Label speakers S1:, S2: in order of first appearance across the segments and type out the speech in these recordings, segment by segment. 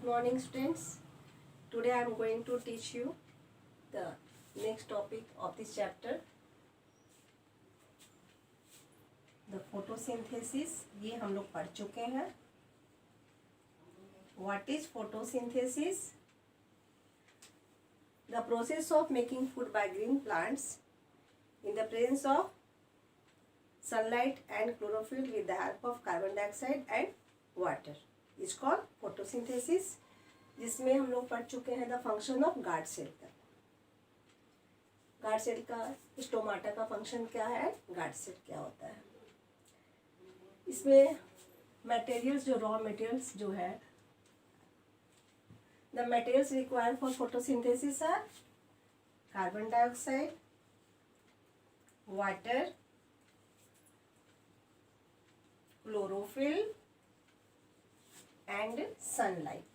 S1: Good morning, students. Today I am going to teach you the next topic of this chapter, the photosynthesis. ये हम लोग पढ़ चुके हैं. What is photosynthesis? The process of making food by green plants in the presence of sunlight and chlorophyll with the help of carbon dioxide and water is called photosynthesis. जिसमें हम लोग पढ़ चुके हैं the function of guard cell का. Guard cell का stomata का function क्या है, गार्ड सेल क्या होता है. इसमें मटेरियल्स जो रॉ मटेरियल्स जो है, the materials required for photosynthesis are carbon dioxide, water, chlorophyll and sunlight.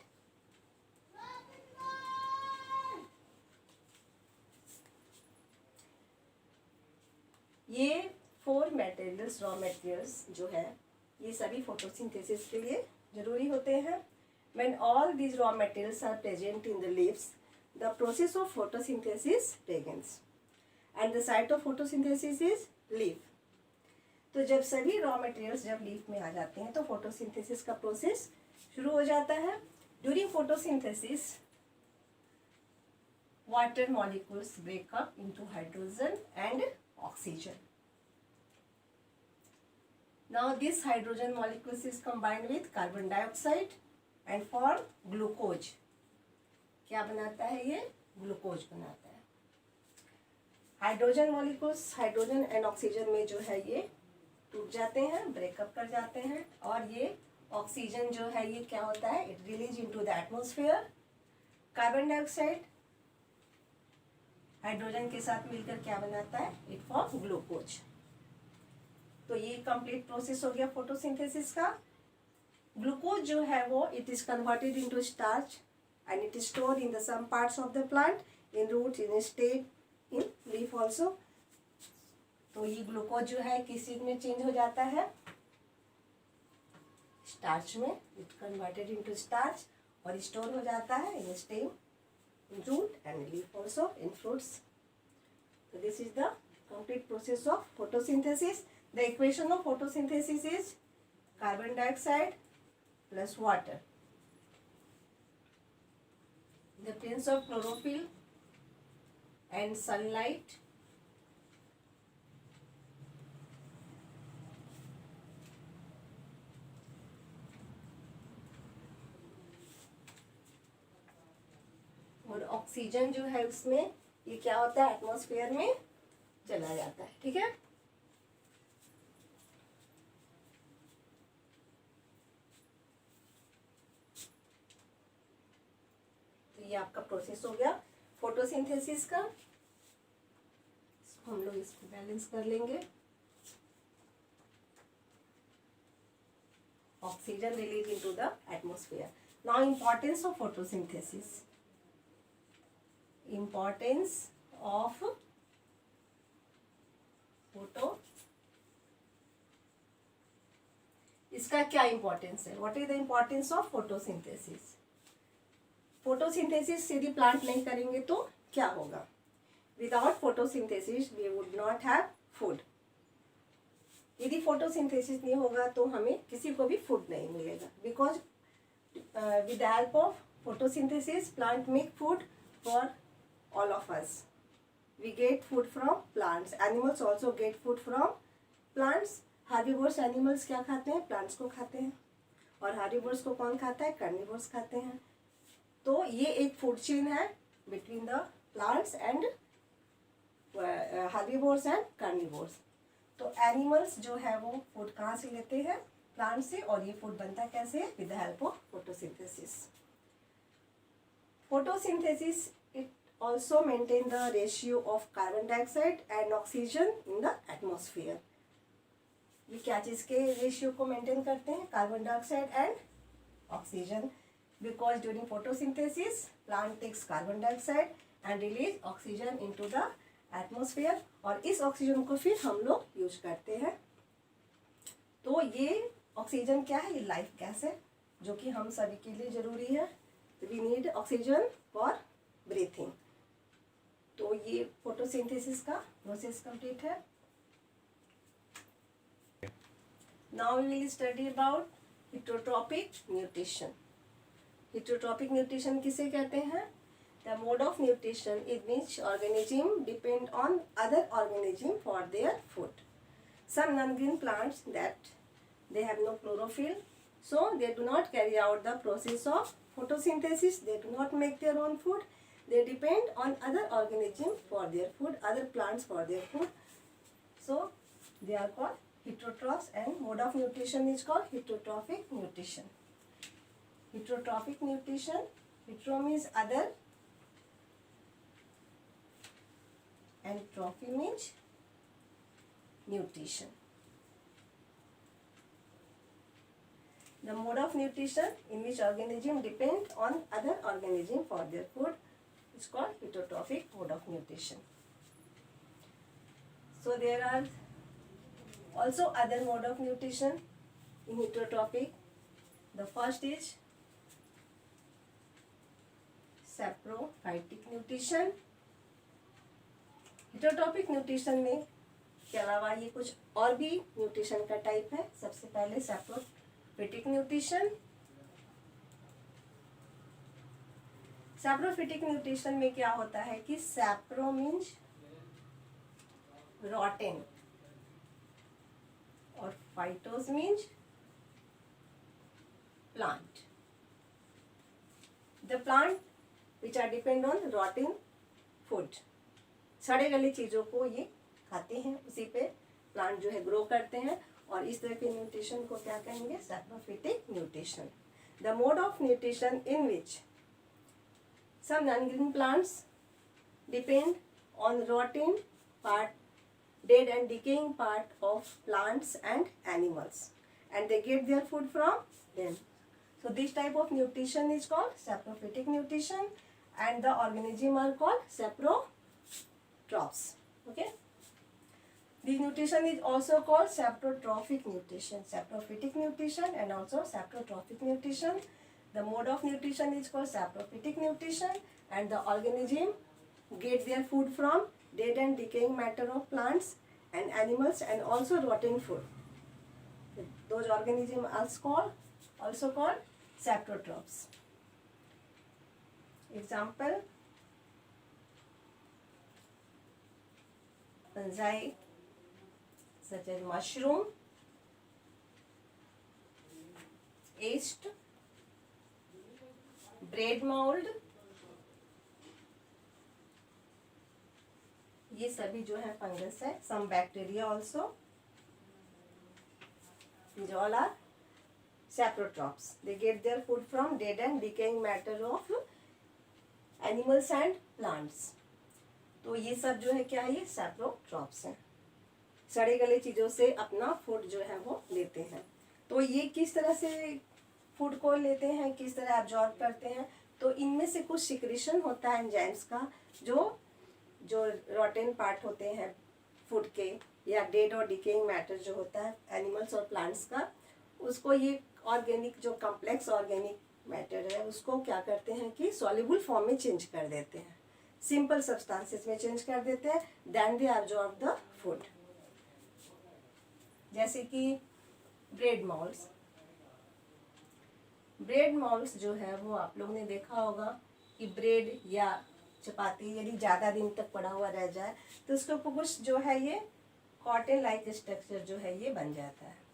S1: ये 4 मटेरियल्स रॉ मटेरियल्स जो है ये सभी फोटोसिंथेसिस के लिए जरूरी होते हैं. When all these raw materials are present in the leaves, the process of photosynthesis begins. And the site of photosynthesis is leaf. तो जब सभी रॉ मटेरियल्स जब लीफ में आ जाते हैं तो फोटोसिंथेसिस का प्रोसेस शुरू हो जाता है. During photosynthesis water molecules break up into hydrogen and oxygen. Now this hydrogen molecules is combined with carbon dioxide and form glucose. क्या बनाता है ये? ग्लूकोज बनाता है. Hydrogen molecules hydrogen and oxygen में जो है ये टूट जाते हैं, ब्रेकअप कर जाते हैं और ये ऑक्सीजन जो है ये क्या होता है, it release into the atmosphere. Carbon dioxide hydrogen के साथ मिलकर क्या बनाता है, इट फॉर्म ग्लूकोज. तो ये कंप्लीट प्रोसेस हो गया फोटोसिंथेसिस का. ग्लूकोज जो है वो it is converted into starch and it is stored in the some parts of the plant, in root, in stem, in leaf also. तो ये ग्लूकोज जो है किस चीज में चेंज हो जाता है, स्टार्च में. इट कन्वर्टेड इनटू स्टार्च और स्टोर हो जाता है in stem, in root and leaf also, in fruits. तो this is the complete process of photosynthesis. The equation of photosynthesis is carbon dioxide plus water. The presence of chlorophyll and sunlight और oxygen जो है उसमें ये क्या होता है, atmosphere में चला जाता है. ठीक है. तो ये आपका प्रोसेस हो गया फोटोसिंथेसिस का. हम लोग इसको बैलेंस कर लेंगे. Oxygen release into the atmosphere. Now importance of photosynthesis. Importance of photo, इसका क्या इंपॉर्टेंस है? What is the importance of photosynthesis? Photosynthesis यदि प्लांट नहीं करेंगे तो क्या होगा? Without photosynthesis we would not have food. यदि फोटोसिंथेसिस नहीं होगा तो हमें किसी को भी फूड नहीं मिलेगा. Because with the help of photosynthesis plant make food for all of us. We get food from plants. Animals also get food from plants. Herbivores animals क्या खाते हैं, plants को खाते हैं. और herbivores को कौन खाता है, carnivores खाते हैं. तो ये एक फूड चेन है between the plants and herbivores and carnivores. तो animals जो है वो फूड कहाँ से लेते हैं, प्लांट से. और ये फूड बनता कैसे है, with the help of photosynthesis. Photosynthesis it also maintain the ratio of carbon dioxide and oxygen in the atmosphere. ये क्या चीज़ के रेशियो को मेंटेन करते हैं, carbon dioxide and oxygen. Because during photosynthesis plant takes carbon dioxide and release oxygen into the atmosphere. और इस oxygen को फिर हम लोग यूज करते हैं. तो ये ऑक्सीजन क्या है, ये लाइफ गैस है जो कि हम सभी के लिए ज़रूरी है. We need oxygen for breathing. तो ये फोटोसिंथेसिस का प्रोसेस कंप्लीट है। Now we will study about heterotrophic nutrition. Heterotrophic nutrition किसे कहते हैं? The mode of nutrition in which organism depend on other organism for their food. Some non-green plants that they have no chlorophyll, so they do not carry out the process of photosynthesis. They do not make their own food. They depend on other organisms for their food, other plants for their food. So they are called heterotrophs, and mode of nutrition is called heterotrophic nutrition. Heterotrophic nutrition. Hetero means other, and trophy means nutrition. The mode of nutrition in which organism depend on other organism for their food is called heterotrophic mode of nutrition. So there are also other mode of nutrition in heterotrophic. The first is saprophytic nutrition. Heterotrophic nutrition में के अलावा ये कुछ और भी nutrition का type है। सबसे पहले सैप्रोफिटिक न्यूट्रिशन। सैप्रोफिटिक न्यूट्रिशन में क्या होता है कि सैप्रो मीन्स रॉटेन और phytos means plant. The plant which are depend on rotten food, सड़े गले चीजों को ये खाते हैं, उसी पे प्लांट जो है ग्रो करते हैं, और इस तरह के न्यूट्रिशन को क्या कहेंगे? Saprophytic nutrition. The mode of nutrition in which some non-green plants depend on rotten part, dead and decaying part of plants and animals, and they get their food from them. So this type of nutrition is called saprophytic nutrition, and the organism are called saprotrophs. Okay. This nutrition is also called saprotrophic nutrition, saprophytic nutrition and also saprotrophic nutrition. The mode of nutrition is called saprophytic nutrition, and the organism get their food from dead and decaying matter of plants and animals, and also rotten food. Those organisms are also called saprotrophs. Example: fungi such as mushroom, yeast, bread mold, ये सभी जो है fungus है। Some bacteria also, these all are saprotrophs. They get their food from dead and decaying matter of animals and plants. तो ये सब जो है क्या है? ये saprotrophs हैं, सड़े गले चीज़ों से अपना फूड जो है वो लेते हैं। तो ये किस तरह से फूड को लेते हैं, किस तरह एब्जॉर्ब करते हैं? तो इनमें से कुछ सिक्रीशन होता है एंजाइम्स का, जो रॉटेन पार्ट होते हैं फूड के, या डेड और डिकेइंग मैटर जो होता है एनिमल्स और प्लांट्स का, उसको ये ऑर्गेनिक जो कॉम्प्लेक्स ऑर्गेनिक मैटर है उसको क्या करते हैं कि सॉल्युबल फॉर्म में चेंज कर देते हैं, सिंपल सब्सटेंसेस में चेंज कर देते हैं, then they absorb the food. जैसे कि ब्रेड मॉल्स। ब्रेड मॉल्स जो है वो आप लोगों ने देखा होगा कि ब्रेड या चपाती यदि ज़्यादा दिन तक पड़ा हुआ रह जाए तो उसके ऊपर कुछ जो है ये कॉटन लाइक स्ट्रक्चर जो है ये बन जाता है।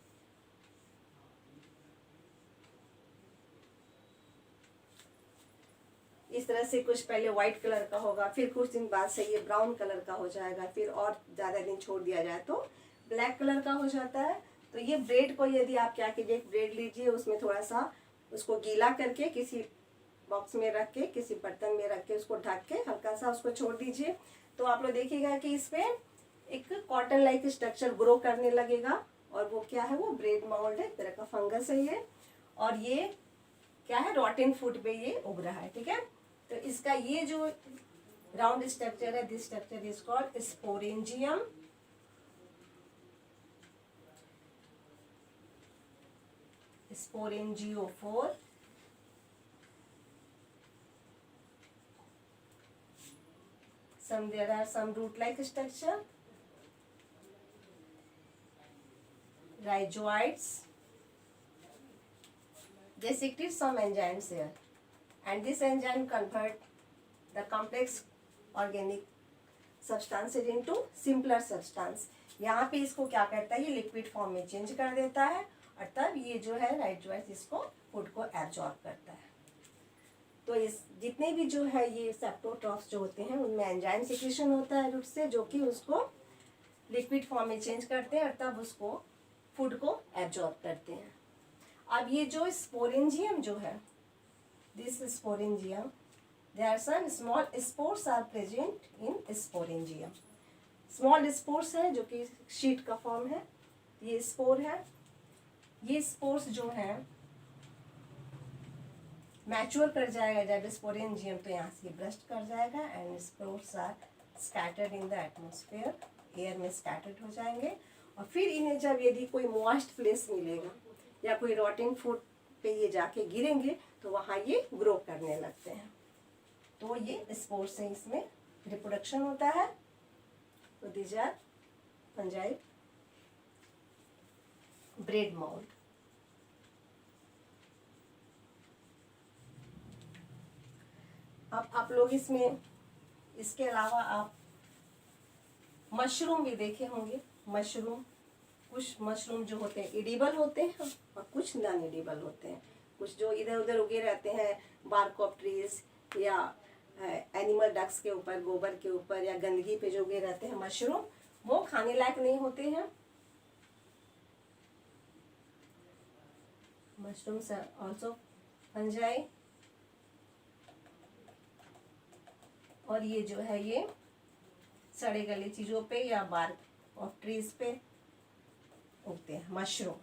S1: इस तरह से कुछ पहले वाइट कलर का होगा, फिर कुछ दिन बाद से ये ब्राउन कलर का हो जाएगा, फिर और ज़्यादा दिन छोड़ दिया जाए तो ब्लैक कलर का हो जाता है। तो ये ब्रेड को यदि आप क्या कीजिए, ब्रेड लीजिए, उसमें थोड़ा सा उसको गीला करके किसी बॉक्स में रख के, किसी बर्तन में रख के, उसको ढक के हल्का सा उसको छोड़ दीजिए, तो आप लोग देखिएगा कि इसमें एक कॉटन लाइक स्ट्रक्चर ग्रो करने लगेगा, और वो क्या है? वो ब्रेड मोल्ड है, तरह का फंगस है ये, और ये क्या है? रॉटेन फूड पे ये उग रहा है। ठीक है, तो इसका ये जो राउंड स्ट्रक्चर है, this structure is called sporangium. Sporangiophore. there are some root-like structure, rhizoids. They secrete some enzymes here, and this enzyme convert the complex organic substances into simpler substance. यहाँ पे इसको क्या करता है, ये लिक्विड फॉर्म में change कर देता है और तब ये जो है राइजोइड्स इसको फूड को एब्जॉर्ब करता है। तो इस जितने भी जो है ये सेप्टोट्रॉफ्स जो होते हैं उनमें एंजाइम सिक्रीशन होता है रूट से, जो कि उसको लिक्विड फॉर्म में चेंज करते हैं और तब उसको फूड को एब्जॉर्ब करते हैं। अब ये जो स्पोरेंजियम जो है, this sporangium, there are some small spores are present in sporangium. Small spores है जो कि शीट का फॉर्म है, ये स्पोर है। ये स्पोर्स जो है मैच्योर कर जाएगा जब स्पोरेंजियम, तो यहाँ से ब्रस्ट कर जाएगा and spores are scattered in the atmosphere, air में स्कैटर्ड हो जाएंगे। और फिर इन्हें जब यदि कोई मॉइस्ट प्लेस मिलेगा या कोई रॉटिंग फूड पे ये जाके गिरेंगे तो वहाँ ये ग्रो करने लगते हैं। तो ये स्पोर्स से इसमें रिप्रोडक्शन होता है। तो these are fungi bread mold. अब आप लोग इसमें इसके अलावा आप मशरूम भी देखे होंगे। मशरूम, कुछ मशरूम जो होते हैं एडिबल होते हैं और कुछ नॉन एडिबल होते हैं। कुछ जो इधर उधर उगे रहते हैं बार्क ऑफ ट्रीज या एनिमल डक्स के ऊपर, गोबर के ऊपर या गंदगी पे जो उगे रहते हैं मशरूम, वो खाने लायक नहीं होते हैं। Mushrooms are also fungi. और ये जो है ये सड़े गले चीजों पे या बार्क ऑफ ट्रीज पे उगते हैं मशरूम।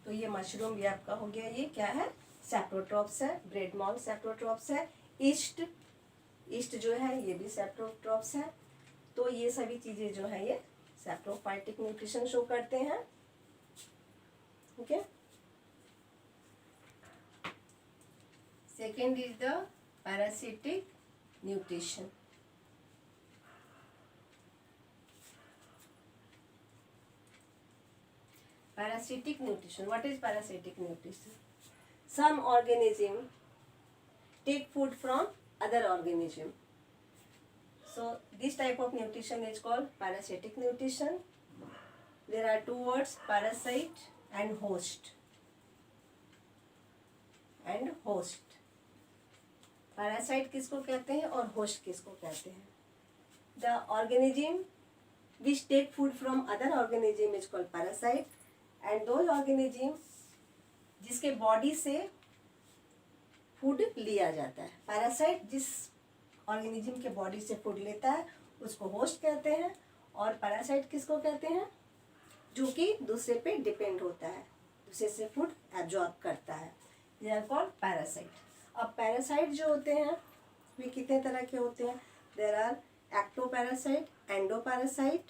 S1: तो ये मशरूम भी आपका हो गया। ये क्या है, सेप्टोट्रॉप्स है, ब्रेड मॉल सेप्टोट्रॉप्स है। ईस्ट जो है ये भी सेप्टोट्रॉप्स है। तो ये सभी चीजें जो है ये सेप्टोफाइटिक न्यूट्रिशन शो करते हैं। Okay, second is the parasitic nutrition. Parasitic nutrition. What is parasitic nutrition? Some organism take food from other organism. So this type of nutrition is called parasitic nutrition. There are two words, parasite and host. And host. Parasite किसको कहते हैं और host किसको कहते हैं? The organism which take food from other organism is called parasite. And दो organism जिसके body से फूड लिया जाता है। पैरासाइट जिस ऑर्गेनिज्म के बॉडी से फूड लेता है उसको होस्ट कहते हैं, और पैरासाइट किसको कहते हैं, जो कि दूसरे पे डिपेंड होता है, दूसरे से फूड एब्जॉर्ब करता है। They are called parasite. अब पैरासाइट जो होते हैं वे कितने तरह के होते हैं? There are ectoparasite, endoparasite,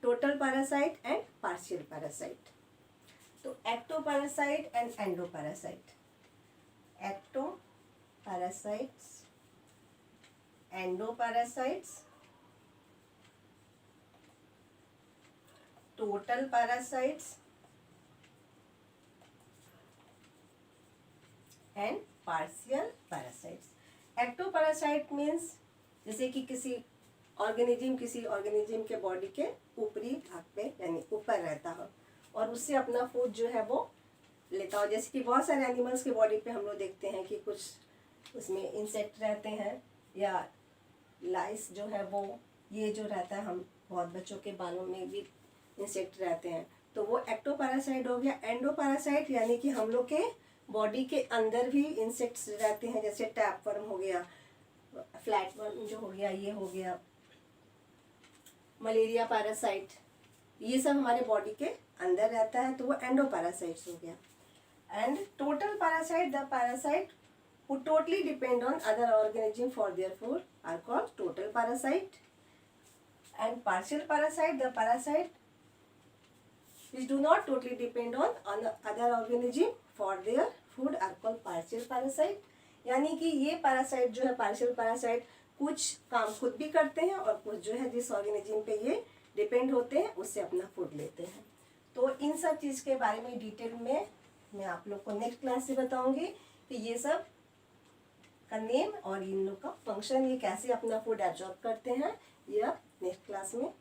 S1: total parasite and partial parasite. तो ectoparasite and endoparasite. Ectoparasites, endoparasites, total parasites and partial parasites. Ectoparasite means जैसे कि किसी ऑर्गेनिज्म के बॉडी के ऊपरी भाग पे यानी ऊपर रहता हो और उससे अपना फूड जो है वो लेता हो। जैसे कि बहुत सारे एनिमल्स के बॉडी पे हम लोग देखते हैं कि कुछ उसमें इंसेक्ट रहते हैं या लाइस जो है वो, ये जो रहता है, हम बहुत बच्चों के बालों में भी इंसेक्ट रहते हैं, तो वो एक्टोपैरासाइट हो गया। एंडोपैरासाइट यानी कि हम लोग के बॉडी के अंदर भी इंसेक्ट्स रहते हैं, जैसे टैपवर्म हो गया, फ्लैटवर्म जो हो गया, ये हो गया, मलेरिया पैरासाइट, ये सब हमारे बॉडी के अंदर रहता है, तो वो एंडोपैरासाइट्स हो गया। And total parasite, the parasite who totally depend on other organism for their food are called total parasite. And partial parasite, the parasite which do not totally depend on other organism for their food are called partial parasite, यानी कि ये parasite जो है partial parasite कुछ काम खुद भी करते हैं और कुछ जो है जिस ऑर्गेनिज्म पे ये डिपेंड होते हैं उससे अपना फूड लेते हैं। तो इन सब चीज़ के बारे में डिटेल में मैं आप लोग को नेक्स्ट क्लास से बताऊंगी कि ये सब का नेम और इन लोग का फंक्शन, ये कैसे अपना फूड एब्जॉर्ब करते हैं, ये आप नेक्स्ट क्लास में